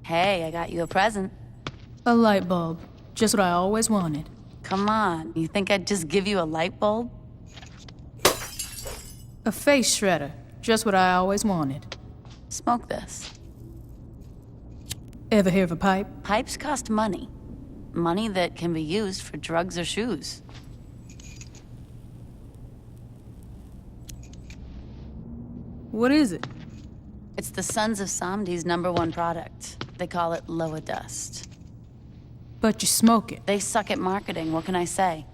Hey, I got you a present. A light bulb. Just what I always wanted. Come on, you think I'd just give you a light bulb? A face shredder. Just what I always wanted. Smoke this. Ever hear of a pipe? Pipes cost money. Money that can be used for drugs or shoes. What is it? It's the Sons of Samedi's #1 product. They call it Loa Dust. But you smoke it. They suck at marketing, what can I say?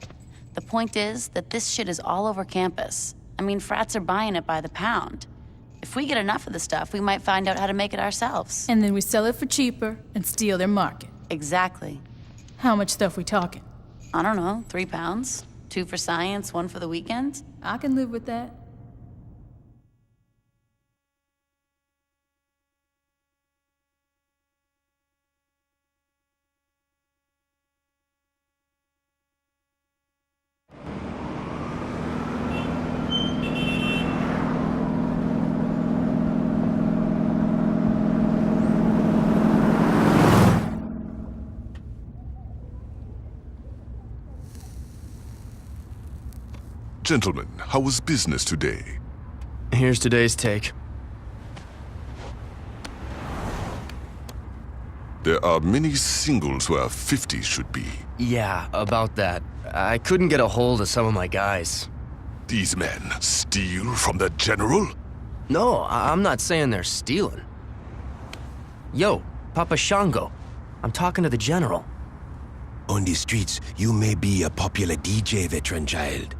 The point is that this shit is all over campus. I mean, frats are buying it by the pound. If we get enough of the stuff, we might find out how to make it ourselves. And then we sell it for cheaper and steal their market. Exactly. How much stuff we talking? I don't know, 3 pounds? 2 for science, 1 for the weekend? I can live with that. Gentlemen, how was business today? Here's today's take. There are many singles where 50 should be. Yeah, about that. I couldn't get a hold of some of my guys. These men steal from the general? No, I'm not saying they're stealing. Yo, Papa Shango. I'm talking to the general. On the streets, you may be a popular DJ, veteran child.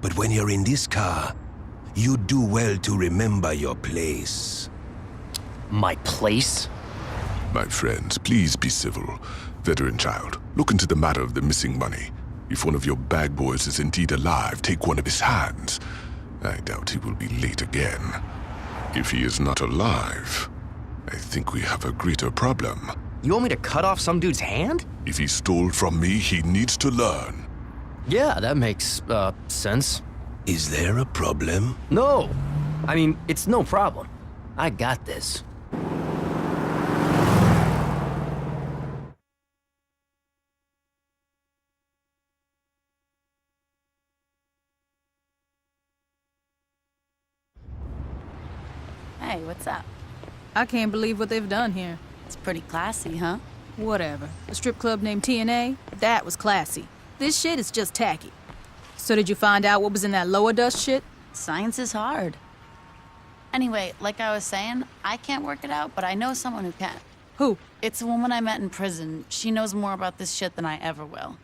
But when you're in this car, you do well to remember your place. My place? My friends, please be civil. Veteran child, look into the matter of the missing money. If one of your bag boys is indeed alive, take one of his hands. I doubt he will be late again. If he is not alive, I think we have a greater problem. You want me to cut off some dude's hand? If he stole from me, he needs to learn. Yeah, that makes, sense. Is there a problem? No! I mean, it's no problem. I got this. Hey, what's up? I can't believe what they've done here. It's pretty classy, huh? Whatever. A strip club named TNA? That was classy. This shit is just tacky. So did you find out what was in that Loa Dust shit? Science is hard. Anyway, like I was saying, I can't work it out, but I know someone who can. Who? It's a woman I met in prison. She knows more about this shit than I ever will.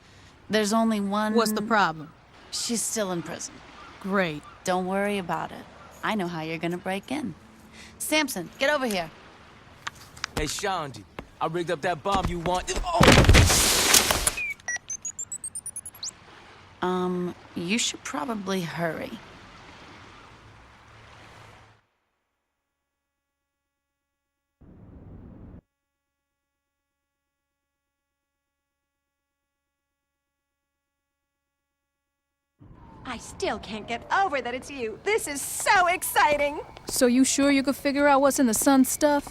There's only one... What's the problem? She's still in prison. Great. Don't worry about it. I know how you're gonna break in. Samson, get over here. Hey, Shandy, I rigged up that bomb you want. You should probably hurry. I still can't get over that it's you. This is so exciting. So you sure you could figure out what's in the sun stuff?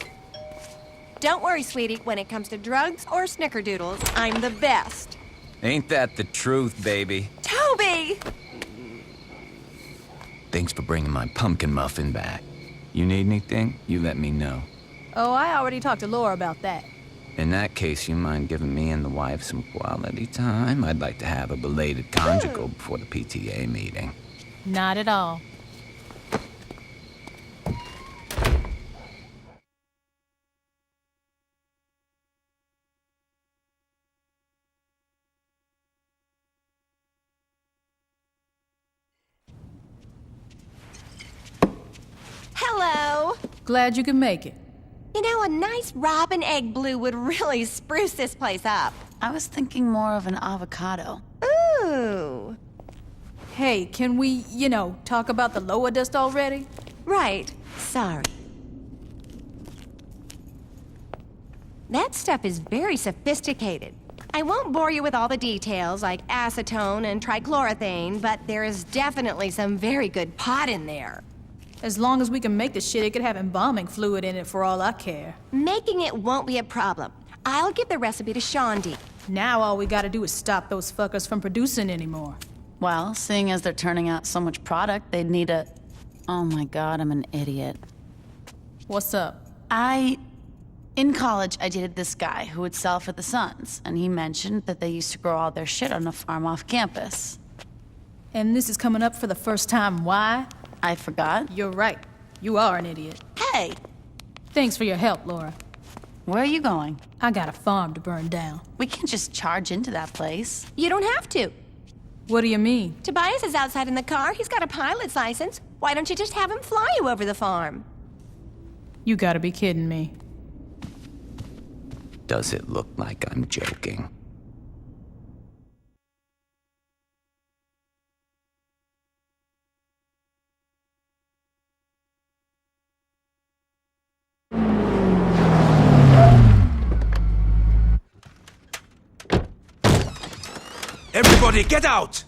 Don't worry, sweetie. When it comes to drugs or snickerdoodles, I'm the best. Ain't that the truth, baby? Toby! Thanks for bringing my pumpkin muffin back. You need anything, you let me know. Oh, I already talked to Laura about that. In that case, you mind giving me and the wife some quality time? I'd like to have a belated conjugal before the PTA meeting. Not at all. Hello. Glad you could make it. You know, a nice robin egg blue would really spruce this place up. I was thinking more of an avocado. Ooh. Hey, can we, talk about the Loa Dust already? Right. Sorry. That stuff is very sophisticated. I won't bore you with all the details like acetone and trichloroethane, but there is definitely some very good pot in there. As long as we can make the shit, it could have embalming fluid in it for all I care. Making it won't be a problem. I'll give the recipe to Shondi. Now all we gotta do is stop those fuckers from producing anymore. Well, seeing as they're turning out so much product, they'd need a... Oh my god, I'm an idiot. What's up? In college, I dated this guy who would sell for the Suns, and he mentioned that they used to grow all their shit on a farm off campus. And this is coming up for the first time. Why? I forgot. You're right. You are an idiot. Hey! Thanks for your help, Laura. Where are you going? I got a farm to burn down. We can't just charge into that place. You don't have to. What do you mean? Tobias is outside in the car. He's got a pilot's license. Why don't you just have him fly you over the farm? You gotta be kidding me. Does it look like I'm joking? Everybody, get out!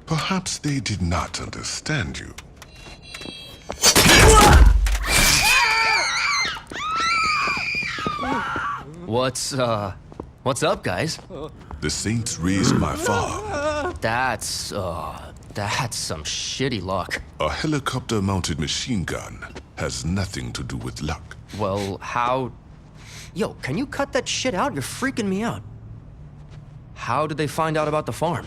Perhaps they did not understand you. What's up, guys? The Saints raised my farm. That's some shitty luck. A helicopter-mounted machine gun has nothing to do with luck. Well, how... Yo, can you cut that shit out? You're freaking me out. How did they find out about the farm?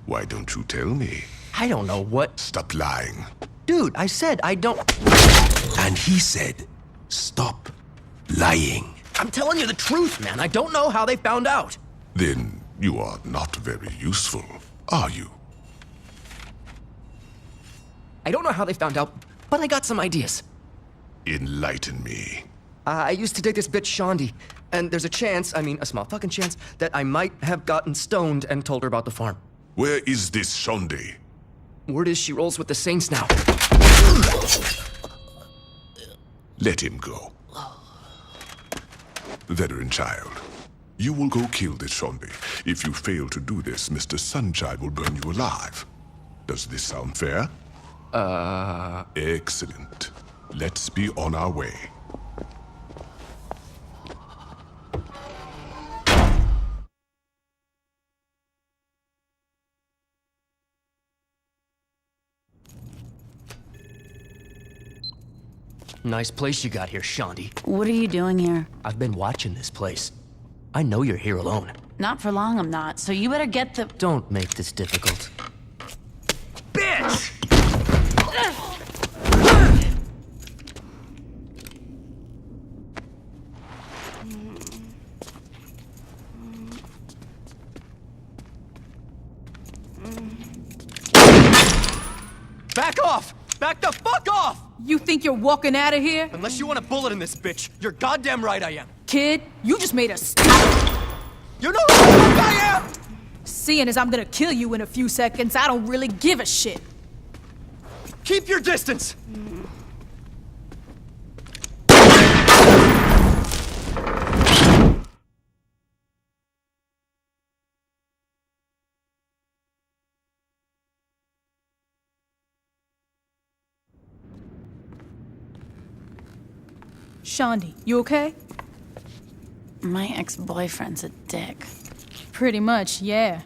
Why don't you tell me? I don't know what... Stop lying. Dude, I said I don't... And he said, stop lying. I'm telling you the truth, man. I don't know how they found out. Then you are not very useful, are you? I don't know how they found out, but I got some ideas. Enlighten me. I used to date this bitch Shondi, and there's a chance, a small fucking chance, that I might have gotten stoned and told her about the farm. Where is this Shondi? Word is she rolls with the Saints now. Let him go. Veteran child, you will go kill this Shondi. If you fail to do this, Mr. Sunchild will burn you alive. Does this sound fair? Excellent. Let's be on our way. Nice place you got here, Shondi. What are you doing here? I've been watching this place. I know you're here alone. Not for long, I'm not, so you better get the... Don't make this difficult. Bitch! Back off! Back the fuck off! You think you're walking out of here? Unless you want a bullet in this bitch, you're goddamn right I am. Kid, you just made a You know who the fuck I am? Seeing as I'm gonna kill you in a few seconds, I don't really give a shit. Keep your distance! Shondi, you okay? My ex-boyfriend's a dick. Pretty much, yeah.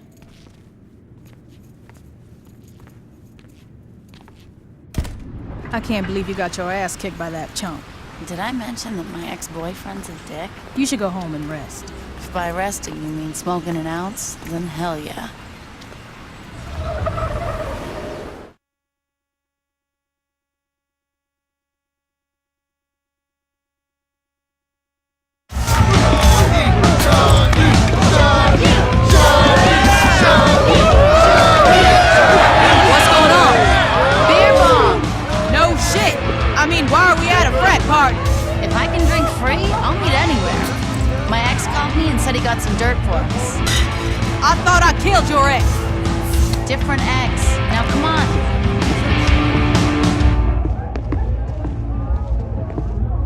I can't believe you got your ass kicked by that chump. Did I mention that my ex-boyfriend's a dick? You should go home and rest. If by resting you mean smoking an ounce, then hell yeah. What's going on? Beer bomb! No shit! I mean, why are we at a frat party? If I can drink free, I'll meet anywhere. My ex called me and said he got some dirt for us. I thought I killed your ex. Different ex. Now come on.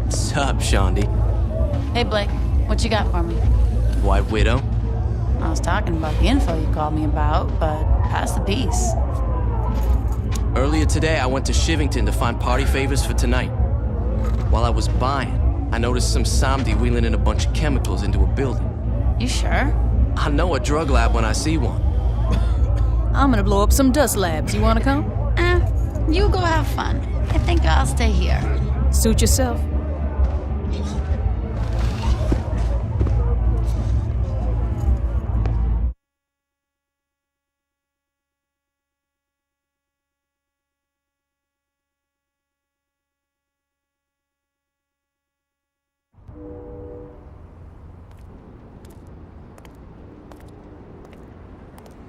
What's up, Shondi? Hey Blake, what you got for me? White Widow? I was talking about the info you called me about, but pass the peace. Earlier today, I went to Shivington to find party favors for tonight. While I was buying, I noticed some samedi wheeling in a bunch of chemicals into a building. You sure? I know a drug lab when I see one. I'm gonna blow up some dust labs. You wanna come? You go have fun. I think I'll stay here. Suit yourself.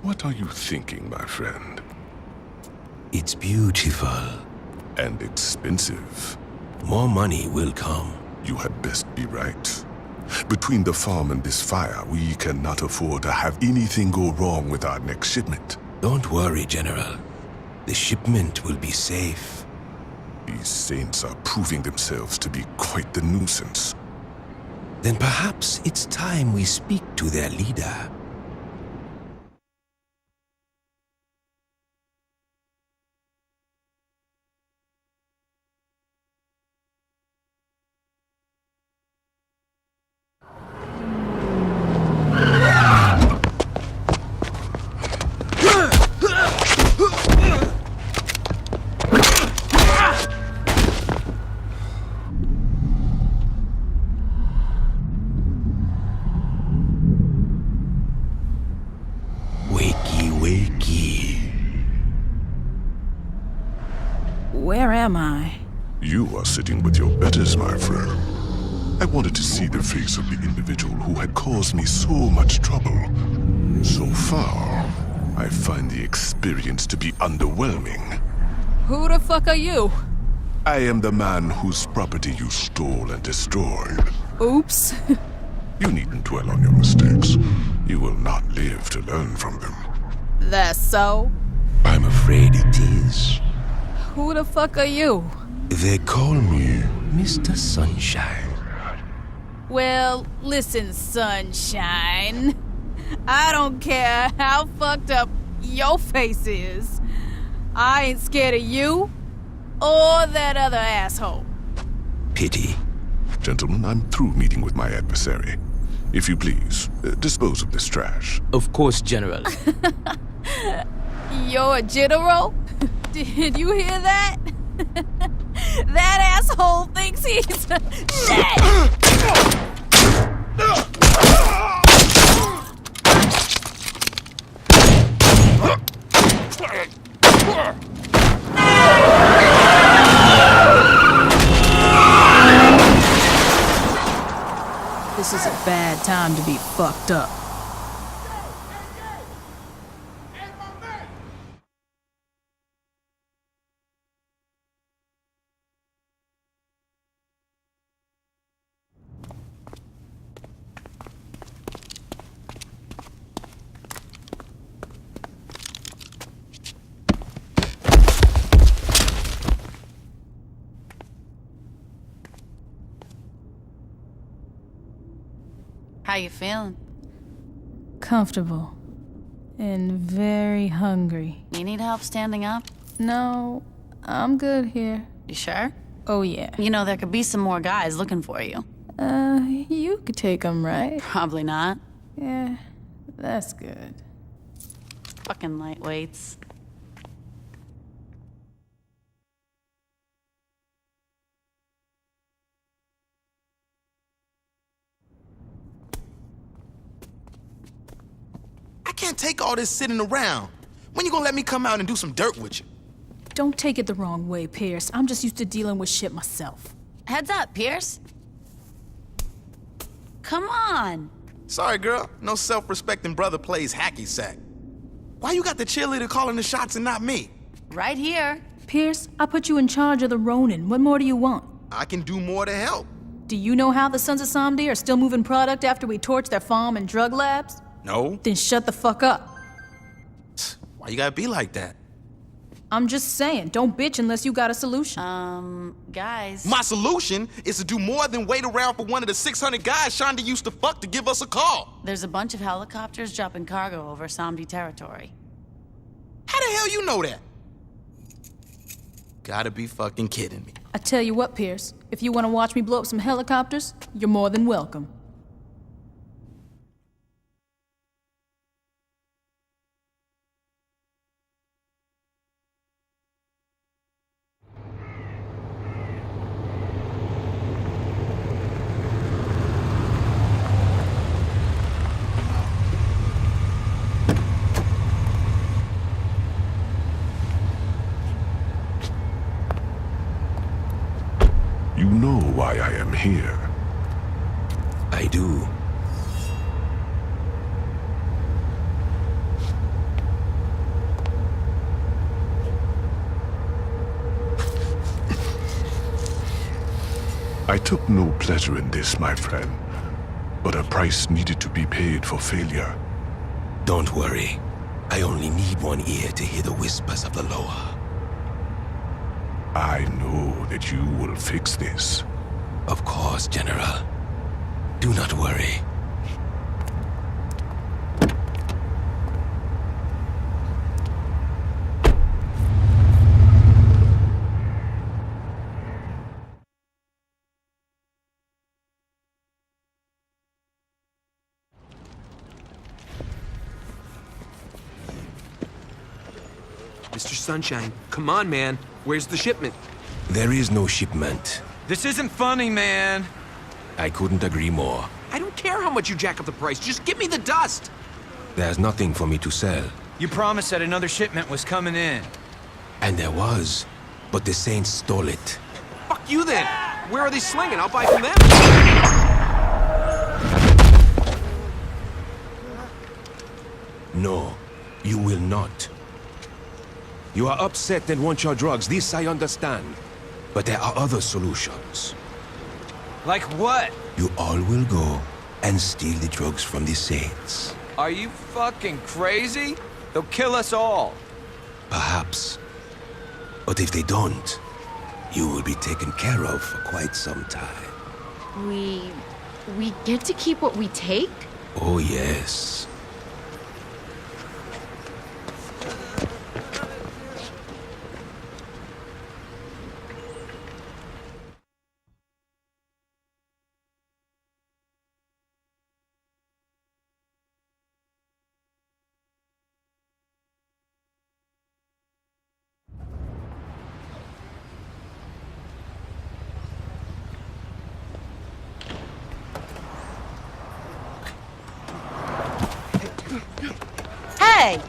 What are you thinking, my friend? It's beautiful. And expensive. More money will come. You had best be right. Between the farm and this fire, we cannot afford to have anything go wrong with our next shipment. Don't worry, General. The shipment will be safe. These saints are proving themselves to be quite the nuisance. Then perhaps it's time we speak to their leader. Where am I? You are sitting with your betters, my friend. I wanted to see the face of the individual who had caused me so much trouble. So far, I find the experience to be underwhelming. Who the fuck are you? I am the man whose property you stole and destroyed. Oops. You needn't dwell on your mistakes. You will not live to learn from them. That's so? I'm afraid it is. Who the fuck are you? They call me Mr. Sunshine. Well, listen, Sunshine. I don't care how fucked up your face is. I ain't scared of you or that other asshole. Pity. Gentlemen, I'm through meeting with my adversary. If you please, dispose of this trash. Of course, General. You're a general? Did you hear that? That asshole thinks he's shit! This is a bad time to be fucked up. How you feeling? Comfortable. And very hungry. You need help standing up? No, I'm good here. You sure? Oh, yeah. You know, there could be some more guys looking for you. You could take them, right? Probably not. Yeah, that's good. Fucking lightweights. I can't take all this sitting around. When you gonna let me come out and do some dirt with you? Don't take it the wrong way, Pierce. I'm just used to dealing with shit myself. Heads up, Pierce. Come on. Sorry, girl. No self-respecting brother plays hacky sack. Why you got the cheerleader calling the shots and not me? Right here. Pierce, I put you in charge of the Ronin. What more do you want? I can do more to help. Do you know how the Sons of Samedi are still moving product after we torch their farm and drug labs? No. Then shut the fuck up. Why you gotta be like that? I'm just saying, don't bitch unless you got a solution. Guys. My solution is to do more than wait around for one of the 600 guys Shonda used to fuck to give us a call. There's a bunch of helicopters dropping cargo over Samedi territory. How the hell you know that? gotta be fucking kidding me. I tell you what, Pierce, if you want to watch me blow up some helicopters, you're more than welcome. You know why I am here. I do. I took no pleasure in this, my friend. But a price needed to be paid for failure. Don't worry. I only need one ear to hear the whispers of the lower. I know that you will fix this. Of course, General. Do not worry. Mr. Sunshine, come on, man. Where's the shipment? There is no shipment. This isn't funny, man. I couldn't agree more. I don't care how much you jack up the price. Just give me the dust. There's nothing for me to sell. You promised that another shipment was coming in. And there was. But the Saints stole it. Fuck you then. Where are they slinging? I'll buy from them. No, you will not. You are upset and want your drugs. This I understand. But there are other solutions. Like what? You all will go and steal the drugs from the Saints. Are you fucking crazy? They'll kill us all. Perhaps. But if they don't, you will be taken care of for quite some time. We get to keep what we take? Oh, yes. Hey!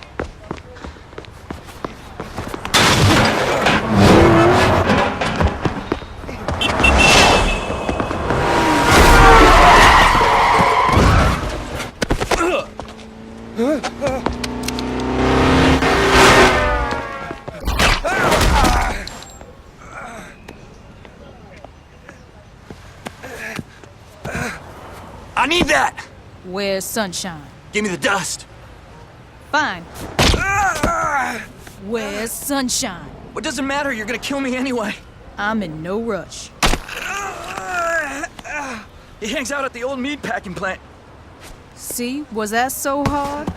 I need that! Where's Sunshine? Give me the dust. Fine. Where's Sunshine? What does it matter? You're gonna kill me anyway. I'm in no rush. He hangs out at the old meat packing plant. See, was that so hard?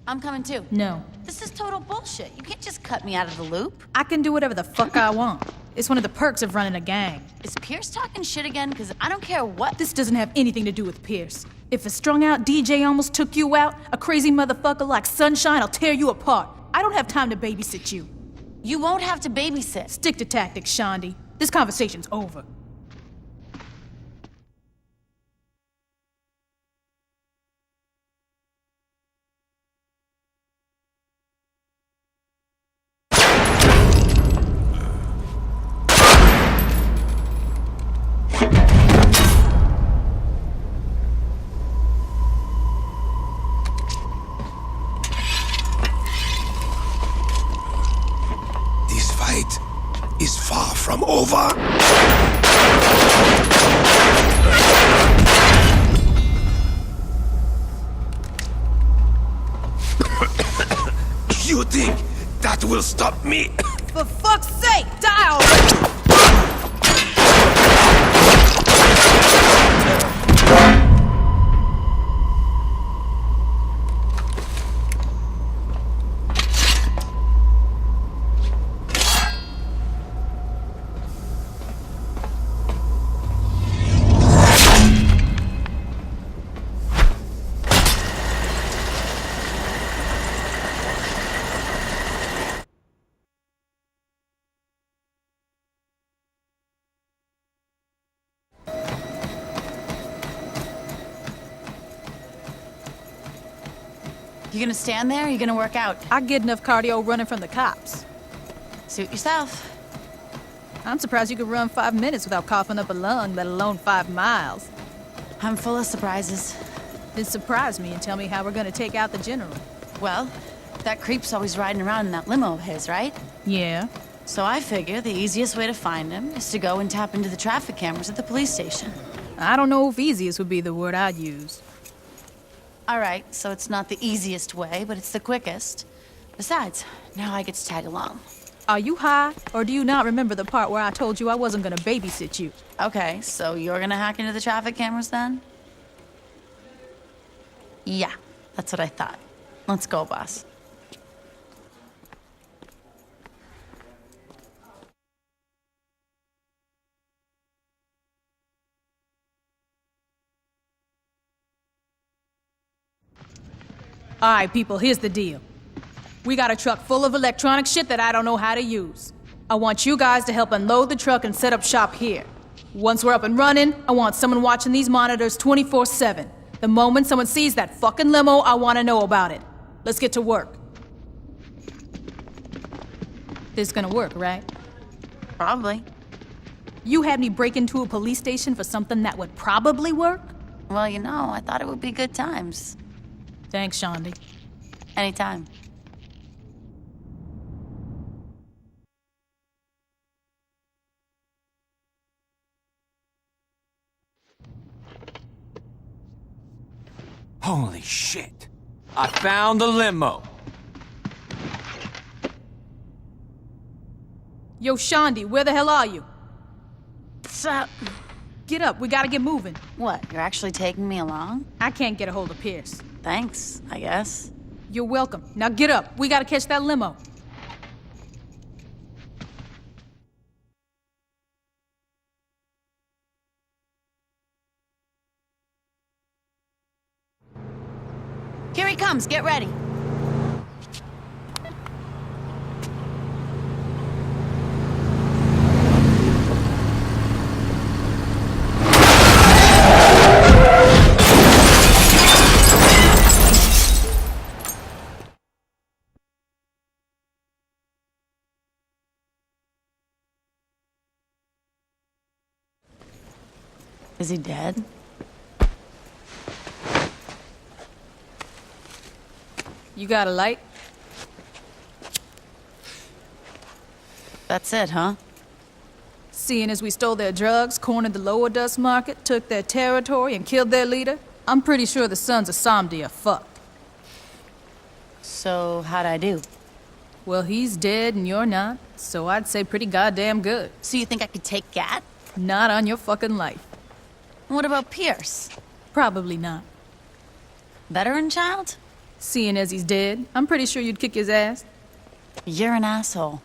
I'm coming too. No. This is total bullshit. You can't just cut me out of the loop. I can do whatever the fuck I want. It's one of the perks of running a gang. Is Pierce talking shit again? Because I don't care what. This doesn't have anything to do with Pierce. If a strung-out DJ almost took you out, a crazy motherfucker like Sunshine will tear you apart. I don't have time to babysit you. You won't have to babysit. Stick to tactics, Shondi. This conversation's over. This fight is far from over. You think that will stop me? For fuck's sake, die already! You gonna stand there or you gonna work out? I get enough cardio running from the cops. Suit yourself. I'm surprised you could run 5 minutes without coughing up a lung, let alone 5 miles. I'm full of surprises. Then surprise me and tell me how we're gonna take out the general. Well, that creep's always riding around in that limo of his, right? Yeah. So I figure the easiest way to find him is to go and tap into the traffic cameras at the police station. I don't know if easiest would be the word I'd use. All right, so it's not the easiest way, but it's the quickest. Besides, now I get to tag along. Are you high, or do you not remember the part where I told you I wasn't gonna babysit you? Okay, so you're gonna hack into the traffic cameras then? Yeah, that's what I thought. Let's go, boss. All right, people, here's the deal. We got a truck full of electronic shit that I don't know how to use. I want you guys to help unload the truck and set up shop here. Once we're up and running, I want someone watching these monitors 24/7. The moment someone sees that fucking limo, I want to know about it. Let's get to work. This is gonna work, right? Probably. You had me break into a police station for something that would probably work? Well, you know, I thought it would be good times. Thanks, Shaundi. Anytime. Holy shit. I found the limo. Yo, Shaundi, where the hell are you? What's up? Get up, we gotta get moving. What, you're actually taking me along? I can't get a hold of Pierce. Thanks, I guess. You're welcome. Now get up, we gotta catch that limo. Here he comes, get ready. Is he dead? You got a light? That's it, huh? Seeing as we stole their drugs, cornered the lower dust market, took their territory, and killed their leader, I'm pretty sure the sons of Samedi are fucked. So, how'd I do? Well, he's dead and you're not, so I'd say pretty goddamn good. So you think I could take Gat? Not on your fucking life. What about Pierce? Probably not. Veteran child? Seeing as he's dead, I'm pretty sure you'd kick his ass. You're an asshole.